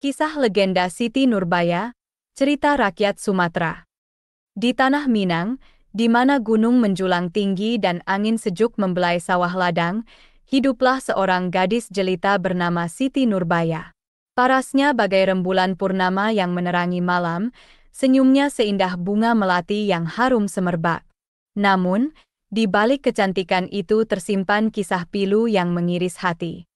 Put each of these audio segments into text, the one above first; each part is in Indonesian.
Kisah legenda Siti Nurbaya, cerita rakyat Sumatera. Di tanah Minang, di mana gunung menjulang tinggi dan angin sejuk membelai sawah ladang, hiduplah seorang gadis jelita bernama Siti Nurbaya. Parasnya bagai rembulan purnama yang menerangi malam, senyumnya seindah bunga melati yang harum semerbak. Namun, di balik kecantikan itu tersimpan kisah pilu yang mengiris hati.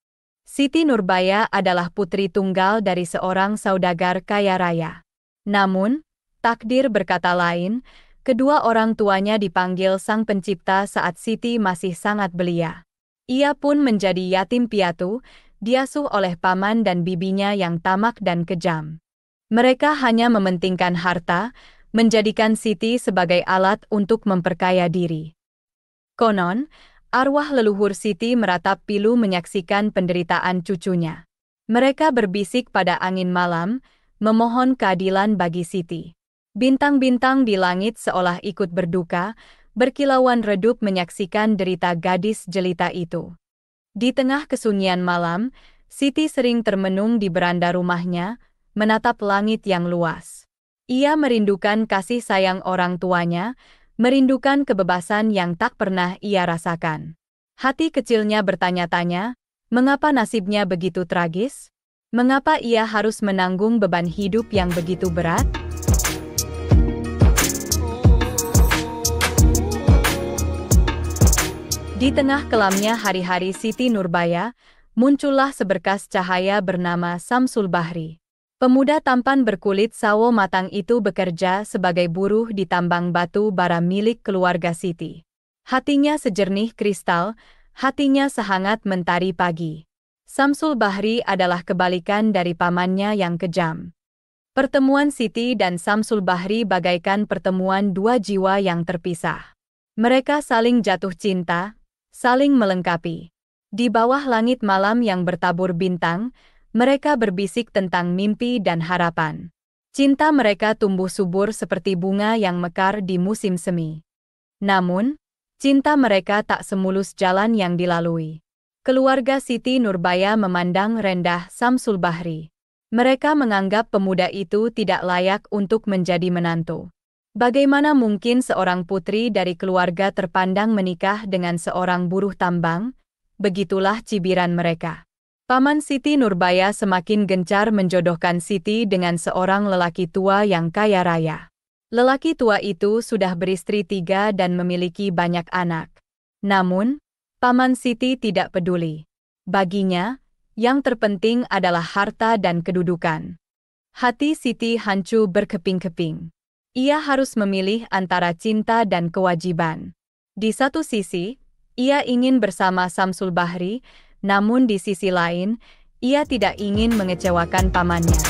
Siti Nurbaya adalah putri tunggal dari seorang saudagar kaya raya. Namun, takdir berkata lain, kedua orang tuanya dipanggil Sang Pencipta saat Siti masih sangat belia. Ia pun menjadi yatim piatu, diasuh oleh paman dan bibinya yang tamak dan kejam. Mereka hanya mementingkan harta, menjadikan Siti sebagai alat untuk memperkaya diri. Konon, arwah leluhur Siti meratap pilu menyaksikan penderitaan cucunya. Mereka berbisik pada angin malam, memohon keadilan bagi Siti. Bintang-bintang di langit seolah ikut berduka, berkilauan redup menyaksikan derita gadis jelita itu. Di tengah kesunyian malam, Siti sering termenung di beranda rumahnya, menatap langit yang luas. Ia merindukan kasih sayang orang tuanya, merindukan kebebasan yang tak pernah ia rasakan. Hati kecilnya bertanya-tanya, mengapa nasibnya begitu tragis? Mengapa ia harus menanggung beban hidup yang begitu berat? Di tengah kelamnya hari-hari Siti Nurbaya, muncullah seberkas cahaya bernama Samsul Bahri. Pemuda tampan berkulit sawo matang itu bekerja sebagai buruh di tambang batu bara milik keluarga Siti. Hatinya sejernih kristal, hatinya sehangat mentari pagi. Samsul Bahri adalah kebalikan dari pamannya yang kejam. Pertemuan Siti dan Samsul Bahri bagaikan pertemuan dua jiwa yang terpisah. Mereka saling jatuh cinta, saling melengkapi. Di bawah langit malam yang bertabur bintang, mereka berbisik tentang mimpi dan harapan. Cinta mereka tumbuh subur seperti bunga yang mekar di musim semi. Namun, cinta mereka tak semulus jalan yang dilalui. Keluarga Siti Nurbaya memandang rendah Samsul Bahri. Mereka menganggap pemuda itu tidak layak untuk menjadi menantu. Bagaimana mungkin seorang putri dari keluarga terpandang menikah dengan seorang buruh tambang? Begitulah cibiran mereka. Paman Siti Nurbaya semakin gencar menjodohkan Siti dengan seorang lelaki tua yang kaya raya. Lelaki tua itu sudah beristri 3 dan memiliki banyak anak. Namun, Paman Siti tidak peduli. Baginya, yang terpenting adalah harta dan kedudukan. Hati Siti hancur berkeping-keping. Ia harus memilih antara cinta dan kewajiban. Di satu sisi, ia ingin bersama Samsul Bahri, namun di sisi lain, ia tidak ingin mengecewakan pamannya.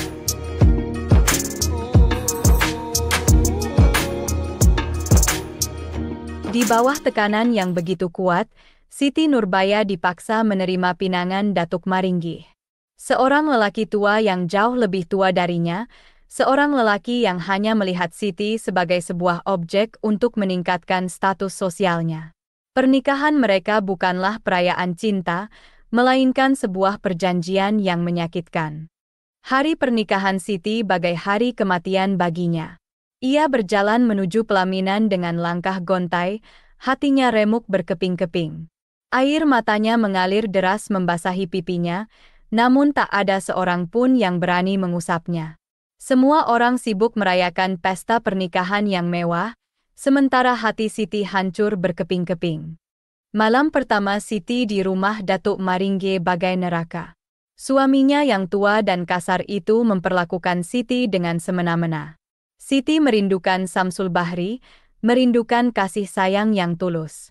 Di bawah tekanan yang begitu kuat, Siti Nurbaya dipaksa menerima pinangan Datuk Maringgih. Seorang lelaki tua yang jauh lebih tua darinya, seorang lelaki yang hanya melihat Siti sebagai sebuah objek untuk meningkatkan status sosialnya. Pernikahan mereka bukanlah perayaan cinta, melainkan sebuah perjanjian yang menyakitkan. Hari pernikahan Siti bagai hari kematian baginya. Ia berjalan menuju pelaminan dengan langkah gontai, hatinya remuk berkeping-keping. Air matanya mengalir deras membasahi pipinya, namun tak ada seorang pun yang berani mengusapnya. Semua orang sibuk merayakan pesta pernikahan yang mewah, sementara hati Siti hancur berkeping-keping. Malam pertama Siti di rumah Datuk Maringgih bagai neraka. Suaminya yang tua dan kasar itu memperlakukan Siti dengan semena-mena. Siti merindukan Samsul Bahri, merindukan kasih sayang yang tulus.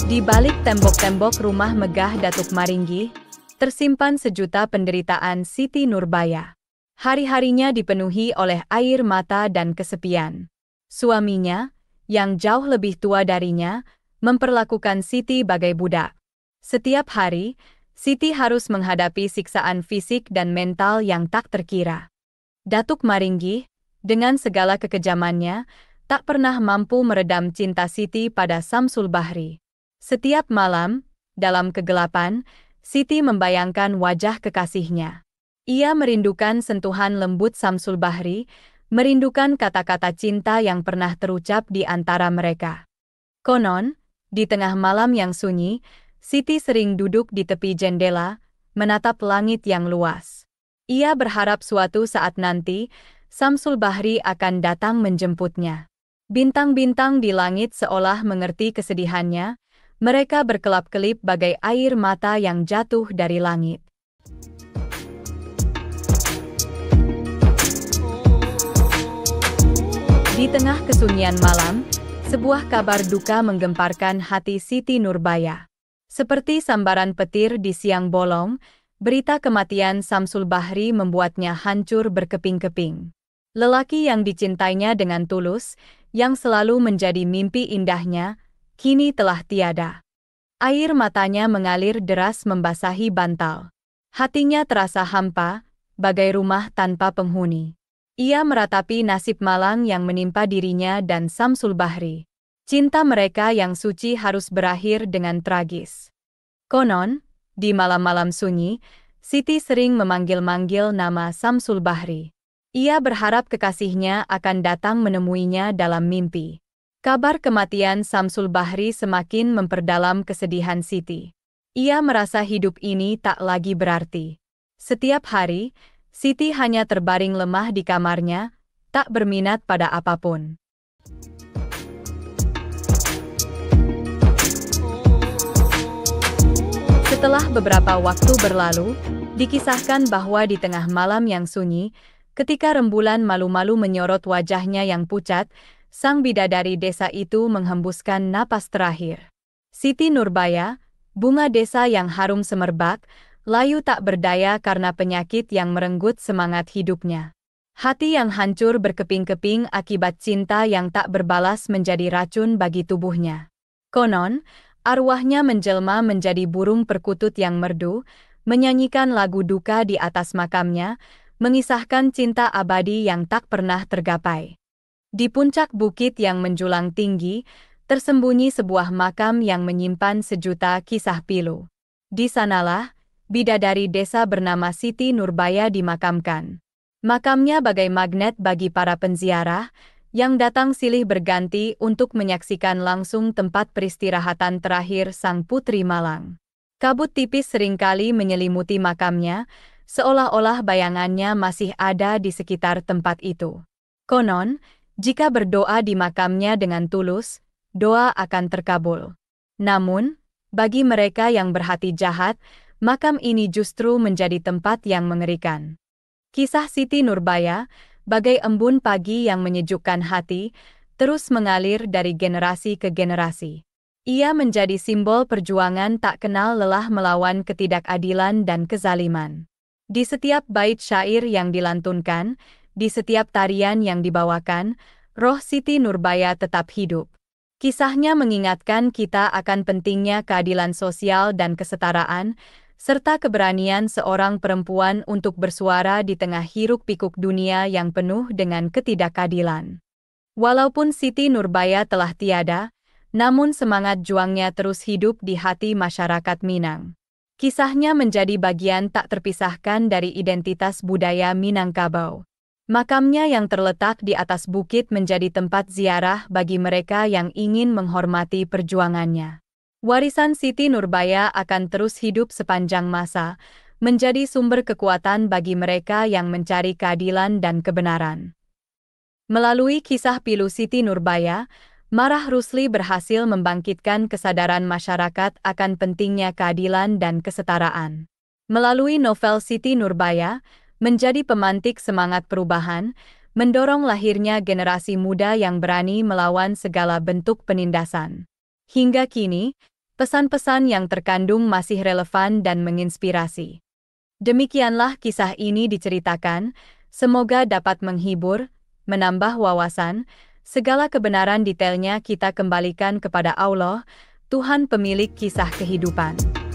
Di balik tembok-tembok rumah megah Datuk Maringgih, tersimpan sejuta penderitaan Siti Nurbaya. Hari-harinya dipenuhi oleh air mata dan kesepian. Suaminya, yang jauh lebih tua darinya, memperlakukan Siti bagai budak. Setiap hari, Siti harus menghadapi siksaan fisik dan mental yang tak terkira. Datuk Maringgi, dengan segala kekejamannya, tak pernah mampu meredam cinta Siti pada Samsul Bahri. Setiap malam, dalam kegelapan, Siti membayangkan wajah kekasihnya. Ia merindukan sentuhan lembut Samsul Bahri, merindukan kata-kata cinta yang pernah terucap di antara mereka. Konon, di tengah malam yang sunyi, Siti sering duduk di tepi jendela, menatap langit yang luas. Ia berharap suatu saat nanti, Samsul Bahri akan datang menjemputnya. Bintang-bintang di langit seolah mengerti kesedihannya, mereka berkelap-kelip bagai air mata yang jatuh dari langit. Di tengah kesunyian malam, sebuah kabar duka menggemparkan hati Siti Nurbaya. Seperti sambaran petir di siang bolong, berita kematian Samsul Bahri membuatnya hancur berkeping-keping. Lelaki yang dicintainya dengan tulus, yang selalu menjadi mimpi indahnya, kini telah tiada. Air matanya mengalir deras membasahi bantal. Hatinya terasa hampa, bagai rumah tanpa penghuni. Ia meratapi nasib malang yang menimpa dirinya dan Samsul Bahri. Cinta mereka yang suci harus berakhir dengan tragis. Konon, di malam-malam sunyi, Siti sering memanggil-manggil nama Samsul Bahri. Ia berharap kekasihnya akan datang menemuinya dalam mimpi. Kabar kematian Samsul Bahri semakin memperdalam kesedihan Siti. Ia merasa hidup ini tak lagi berarti. Setiap hari, Siti hanya terbaring lemah di kamarnya, tak berminat pada apapun. Setelah beberapa waktu berlalu, dikisahkan bahwa di tengah malam yang sunyi, ketika rembulan malu-malu menyorot wajahnya yang pucat, sang bidadari desa itu menghembuskan napas terakhir. Siti Nurbaya, bunga desa yang harum semerbak, layu tak berdaya karena penyakit yang merenggut semangat hidupnya. Hati yang hancur berkeping-keping akibat cinta yang tak berbalas menjadi racun bagi tubuhnya. Konon, arwahnya menjelma menjadi burung perkutut yang merdu, menyanyikan lagu duka di atas makamnya, mengisahkan cinta abadi yang tak pernah tergapai. Di puncak bukit yang menjulang tinggi, tersembunyi sebuah makam yang menyimpan sejuta kisah pilu. Di sanalah, bidadari desa bernama Siti Nurbaya dimakamkan. Makamnya bagai magnet bagi para penziarah, yang datang silih berganti untuk menyaksikan langsung tempat peristirahatan terakhir sang putri malang. Kabut tipis seringkali menyelimuti makamnya, seolah-olah bayangannya masih ada di sekitar tempat itu. Konon, jika berdoa di makamnya dengan tulus, doa akan terkabul. Namun, bagi mereka yang berhati jahat, makam ini justru menjadi tempat yang mengerikan. Kisah Siti Nurbaya, bagai embun pagi yang menyejukkan hati, terus mengalir dari generasi ke generasi. Ia menjadi simbol perjuangan tak kenal lelah melawan ketidakadilan dan kezaliman. Di setiap bait syair yang dilantunkan, di setiap tarian yang dibawakan, roh Siti Nurbaya tetap hidup. Kisahnya mengingatkan kita akan pentingnya keadilan sosial dan kesetaraan, serta keberanian seorang perempuan untuk bersuara di tengah hiruk-pikuk dunia yang penuh dengan ketidakadilan. Walaupun Siti Nurbaya telah tiada, namun semangat juangnya terus hidup di hati masyarakat Minang. Kisahnya menjadi bagian tak terpisahkan dari identitas budaya Minangkabau. Makamnya yang terletak di atas bukit menjadi tempat ziarah bagi mereka yang ingin menghormati perjuangannya. Warisan Siti Nurbaya akan terus hidup sepanjang masa, menjadi sumber kekuatan bagi mereka yang mencari keadilan dan kebenaran. Melalui kisah pilu Siti Nurbaya, Marah Rusli berhasil membangkitkan kesadaran masyarakat akan pentingnya keadilan dan kesetaraan. Melalui novel Siti Nurbaya, menjadi pemantik semangat perubahan, mendorong lahirnya generasi muda yang berani melawan segala bentuk penindasan. Hingga kini, pesan-pesan yang terkandung masih relevan dan menginspirasi. Demikianlah kisah ini diceritakan, semoga dapat menghibur, menambah wawasan, segala kebenaran detailnya kita kembalikan kepada Allah, Tuhan pemilik kisah kehidupan.